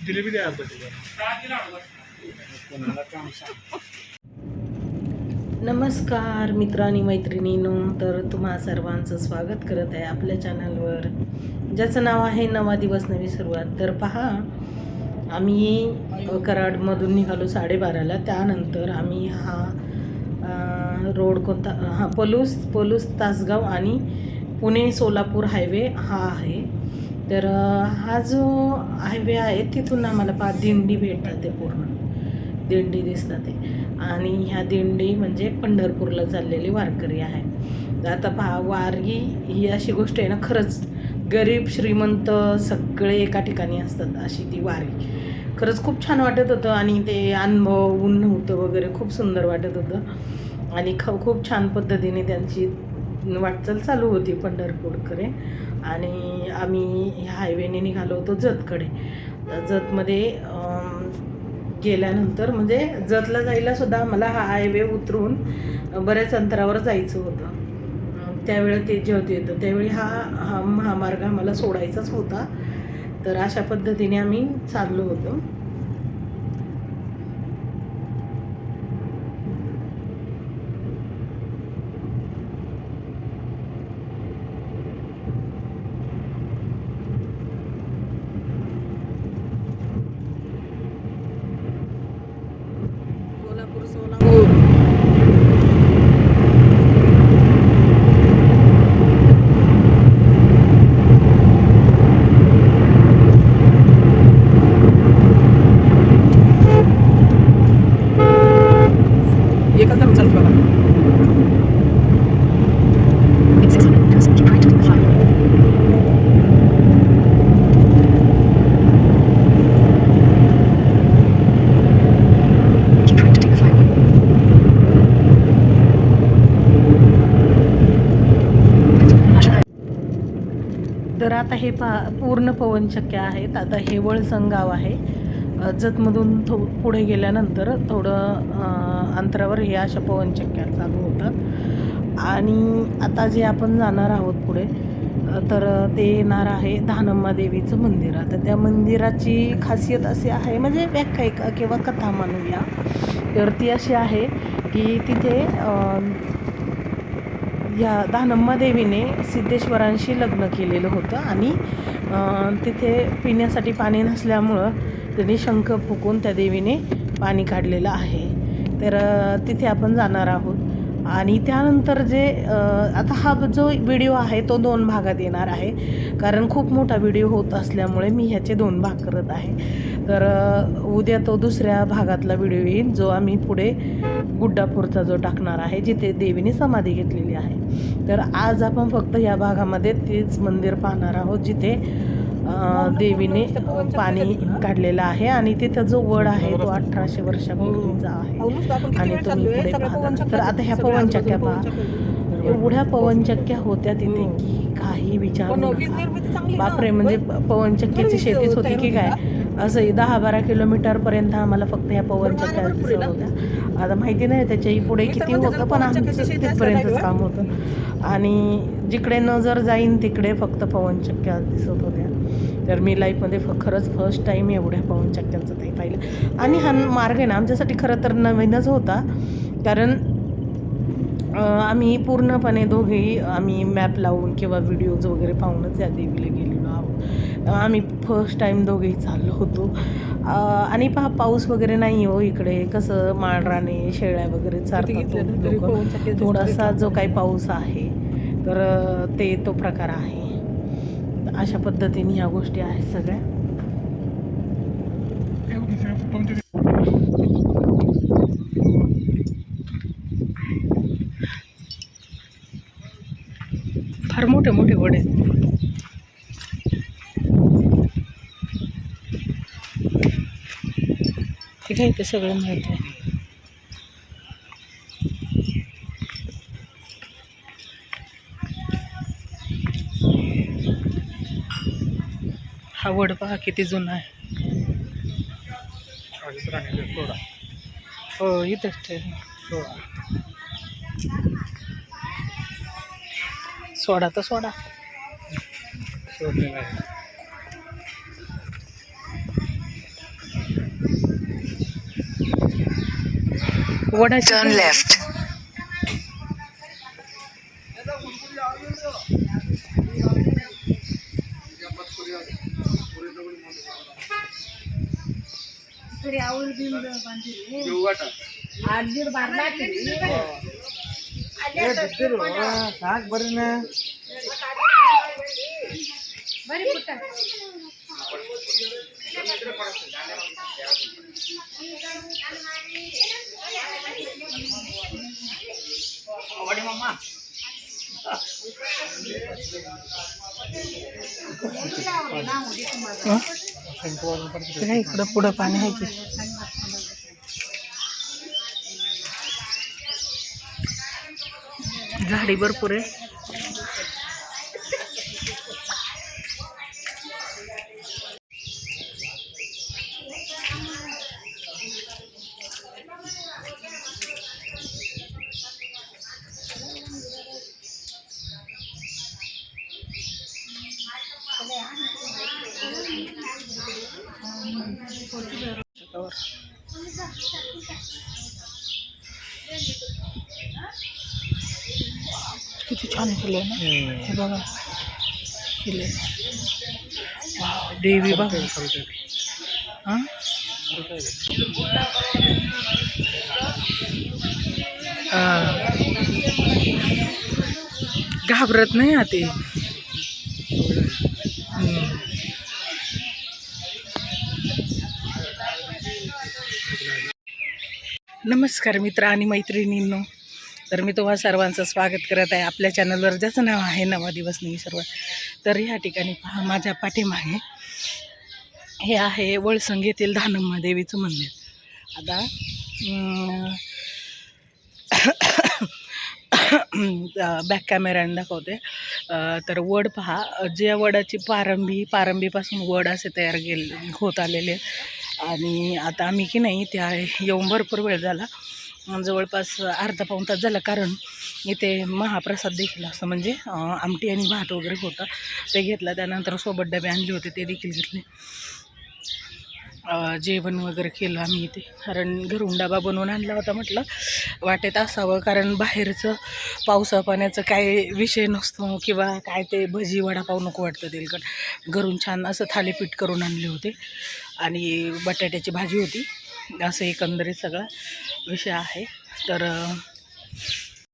जिलेबी द्या नमस्कार मित्रांनी मैत्रिणींनो, तर तुम्हा सर्वांचं स्वागत करत आहे आपल्या चॅनलवर, ज्याचं नाव आहे नवा दिवस नवी सुरुवात. तर पहा, आम्ही कराडमधून निघालो 12:30ला. त्यानंतर आम्ही रोड कोणता, पलूस तासगाव आणि पुणे सोलापूर हायवे हा आहे. तर हा जो हायवे आहे तिथून आम्हाला दिंडी भेटतात, ते पूर्ण दिंडी दिसतात ते. आणि ह्या दिंडी म्हणजे पंढरपूरला चाललेली वारकरी आहे. तर आता पहा, वारगी ही अशी गोष्ट आहे ना, खरंच गरीब श्रीमंत सगळे एका ठिकाणी असतात, अशी ती वारी. खरंच खूप छान वाटत होतं आणि ते अनुभव ऊन नव्हतं वगैरे, खूप सुंदर वाटत होतं. आणि खूप छान पद्धतीने त्यांची वाटचाल चालू होती पंढरपूरकडे. आणि आम्ही ह्या हायवेने निघालो होतो जतकडे. जतमध्ये गेल्यानंतर म्हणजे जतला जायला सुद्धा मला हा हायवे उतरून बऱ्याच अंतरावर जायचं होतं. त्यावेळी ते ज्योत येतं, त्यावेळी हा महामार्ग आम्हाला सोडायचाच होता. तर अशा पद्धतीने आम्ही चाललो होतो. तर आता हे पूर्ण पवनचक्क्य आहेत. आता हे वळसंग गाव आहे. जतमधून पुढे गेल्यानंतर थोडं अंतरावर हे अशा पवनचक्क्या चालू होतात. आणि आता जे आपण जाणार आहोत पुढे, तर ते येणार आहे धानम्मा देवीचं मंदिर. आता त्या मंदिराची खासियत अशी आहे, म्हणजे व्याख्या किंवा कथा म्हणूया, तर ती अशी आहे की तिथे या धानम्मा देवीने सिद्धेश्वरांशी लग्न केलेलं होतं. आणि तिथे पिण्यासाठी पाणी नसल्यामुळं त्यांनी शंख फुकून त्या देवीने पाणी काढलेलं आहे. तर तिथे आपण जाणार आहोत. आणि त्यानंतर जे आता हा जो व्हिडिओ आहे तो 2 भागात येणार आहे, कारण खूप मोठा व्हिडिओ होत असल्यामुळे मी ह्याचे 2 भाग करत आहे. तर उद्या तो दुसऱ्या भागातला व्हिडिओ येईल, जो आम्ही पुढे गुड्डापूरचा जो टाकणार आहे, जिथे देवीने समाधी घेतलेली आहे. तर आज आपण फक्त या भागामध्ये तेच मंदिर पाहणार आहोत, जिथे देवीने पाणी काढलेलं आहे. आणि तिथं जो वड आहे तो 1800 वर्षापूर्वीचा आहे. आणि तुम्ही पुढे पाहता. तर आता ह्या पवनचक्क्या पहा, एवढ्या पवनचक्क्या होत्या तिथे की काही विचार नका. बापरे, म्हणजे पवनचक्क्याची शेतीच होती की काय, असं 10-12 किलोमीटरपर्यंत आम्हाला फक्त ह्या पवनचक्क्या दिसत होत्या. आता माहिती नाही त्याच्याही पुढे किती होतं, पण आमचं तिथपर्यंतच काम होतं. आणि जिकडे नजर जाईन तिकडे फक्त पवनचक्क्या दिसत होत्या. तर मी लाईफमध्ये खरंच फर्स्ट टाईम एवढ्या पवनचक्क्यांचं ते पाहिलं. आणि हा मार्ग आहे ना आमच्यासाठी खरं तर नवीनच होता, कारण आम्ही पूर्णपणे दोघेही आम्ही मॅप लावून किंवा व्हिडिओज वगैरे पाहूनच या देवीला गेलेलो आहोत. आम्ही फर्स्ट टाईम दोघेही चाललो होतो. आणि पहा, पाऊस वगैरे नाही हो इकडे. कसं माळराने शेळ्या वगैरे चारतात लोक. थोडासा जो काही पाऊस आहे तर ते तो प्रकार आहे. अशा पद्धतीने ह्या गोष्टी आहेत सगळ्या. फार मोठे मोठे वड आहेत. हे काय ते सगळं माहिती आहे. हा वड पहा किती जुना आहे. हो, इथंच ठेव. सोडा तर सोडा. वडाची Turn left. इकडं पुढं पाणी आहे की झाडी भरपूर आहे. किती छान फुले ना हे बघा फुले. वाव, देवी बघा. हां घाबरत नाही आते. नमस्कार मित्र आणि मैत्रिणींनो. तर मी तुम्हा सर्वांचं स्वागत करत आहे आपल्या चॅनलवर, ज्याचं नाव आहे नवा दिवस नाही सर्व. तर ह्या ठिकाणी पहा, माझ्या पाठीमागे हे आहे वळसंग येथील धानम्मा देवीचं मंदिर. आता बॅक कॅमेऱ्याने दाखवते. तर वड पहा, ज्या वडाची पारंबीपासून वड असे तयार होत आलेले. आणि आता आम्ही की नाही त्या येऊन भरपूर वेळ झाला, जवळपास अर्धा पाऊण तास झाला. कारण इथे महाप्रसाद देखील असतं, म्हणजे आमटी आणि भात वगैरे होतं ते घेतलं. त्यानंतर सोबत डबे आणले होते ते देखील घेतले. जेवण वगैरे केलं आम्ही इथे, कारण घरून डबा बनवून आणला होता. म्हटलं वाटेत असावं, कारण बाहेरचं पावसा पाण्याचं काय विषय नसतो किंवा काय ते भजी वडापाव नको वाटतं तेलकट. घरून छान असं थालीपीठ करून आणले होते आणि बटाट्याची भाजी होती. असं एकंदरीत सगळा विषय आहे. तर